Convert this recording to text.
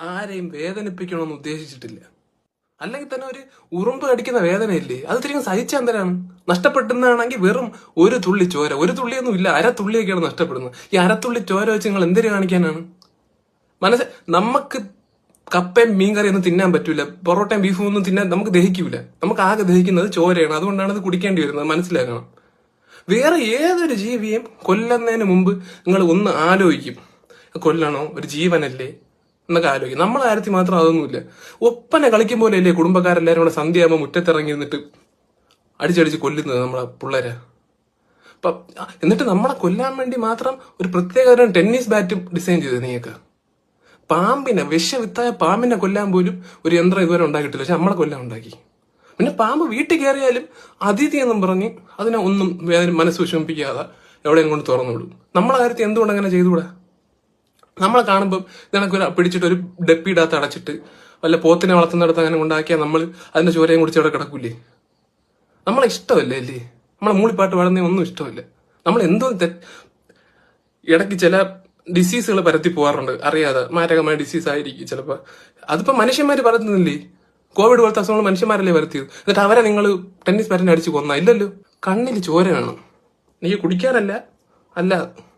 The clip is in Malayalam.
ആരെയും വേദനിപ്പിക്കണമെന്ന് ഉദ്ദേശിച്ചിട്ടില്ല. അല്ലെങ്കിൽ തന്നെ ഒരു ഉറുമ്പ് കടിക്കുന്ന വേദനയില്ലേ, അത് തിരികെ സഹിച്ച എന്തിനാണ്? നഷ്ടപ്പെടുന്നതാണെങ്കിൽ വെറും ഒരു തുള്ളി ചോര, ഒരു തുള്ളിയൊന്നും ഇല്ല, അരത്തുള്ളിയൊക്കെയാണ് നഷ്ടപ്പെടുന്നത്. ഈ അരത്തുള്ളി ചോര വെച്ച് നിങ്ങൾ എന്തിനു കാണിക്കാനാണ്? നമുക്ക് കപ്പയും മീൻകറിയൊന്നും തിന്നാൻ പറ്റൂല, പൊറോട്ടയും ബീഫും ഒന്നും തിന്നാൻ നമുക്ക് ദഹിക്കൂല. നമുക്ക് ആകെ ദഹിക്കുന്നത് ചോരയാണ്. അതുകൊണ്ടാണ് ഇത് കുടിക്കേണ്ടി വരുന്നത്, മനസ്സിലാക്കണം. വേറെ ഏതൊരു ജീവിയും കൊല്ലുന്നതിന് മുമ്പ് നിങ്ങൾ ഒന്ന് ആലോചിക്കും, കൊല്ലണോ, ഒരു ജീവനല്ലേ എന്നൊക്കെ ആലോചിക്കും. നമ്മളെ കാര്യത്തിൽ മാത്രം അതൊന്നുമില്ല. ഒപ്പന കളിക്കും പോലെയല്ലേ കുടുംബക്കാരെല്ലാരും കൂടെ സന്ധ്യയാകുമ്പോൾ മുറ്റത്തിറങ്ങി നിന്നിട്ട് അടിച്ചടിച്ച് കൊല്ലുന്നത് നമ്മളെ പിള്ളേരെ. എന്നിട്ട് നമ്മളെ കൊല്ലാൻ വേണ്ടി മാത്രം ഒരു പ്രത്യേക ടെന്നീസ് ബാറ്റും ഡിസൈൻ ചെയ്തത് നീയൊക്കെ. പാമ്പിനെ, വിഷവിത്തായ പാമ്പിനെ കൊല്ലാൻ പോലും ഒരു യന്ത്രം ഇതുവരെ ഉണ്ടാക്കിയിട്ടില്ല, പക്ഷെ നമ്മളെ കൊല്ലാൻ ഉണ്ടാക്കി. പിന്നെ പാമ്പ് വീട്ടിൽ കയറിയാലും അതിഥി എന്നും പറഞ്ഞ് അതിനെ ഒന്നും മനസ്സ് വിഷമിപ്പിക്കാതെ എവിടെയും കൊണ്ട് തുറന്നുവിടും. നമ്മളെ കാര്യത്തിൽ എന്തുകൊണ്ട് അങ്ങനെ ചെയ്തുകൂടാ? നമ്മളെ കാണുമ്പോൾ നിനക്ക് പിടിച്ചിട്ട് ഒരു ഡപ്പിയിടാത്ത അടച്ചിട്ട് വല്ല പോത്തിനെ വളർത്തുന്നിടത്ത് അങ്ങനെ ഉണ്ടാക്കിയാൽ നമ്മൾ അതിന്റെ ചോരയും കുടിച്ച് അവിടെ കിടക്കൂലേ? നമ്മളെ ഇഷ്ടമല്ലേ അല്ലേ? നമ്മളെ മൂളിപ്പാട്ട് പാടുന്ന ഒന്നും ഇഷ്ടമല്ല. നമ്മൾ എന്തോ ഇടയ്ക്ക് ചില ഡിസീസുകൾ പരത്തി പോകാറുണ്ട് അറിയാതെ, മാരകമായ ഡിസീസ് ആയിരിക്കും ചിലപ്പോൾ. അതിപ്പോ മനുഷ്യന്മാര് പരത്തുന്നില്ലേ? കോവിഡ് പോലത്തെ അസുഖങ്ങൾ മനുഷ്യന്മാരല്ലേ വരുത്തിയത്? എന്നിട്ട് അവരെ നിങ്ങൾ ടെന്നീസ് ബാറ്റിനെ അടിച്ച് കൊന്ന? ഇല്ലല്ലോ. കണ്ണിൽ ചോര വേണം, നീ കുടിക്കാറല്ല അല്ല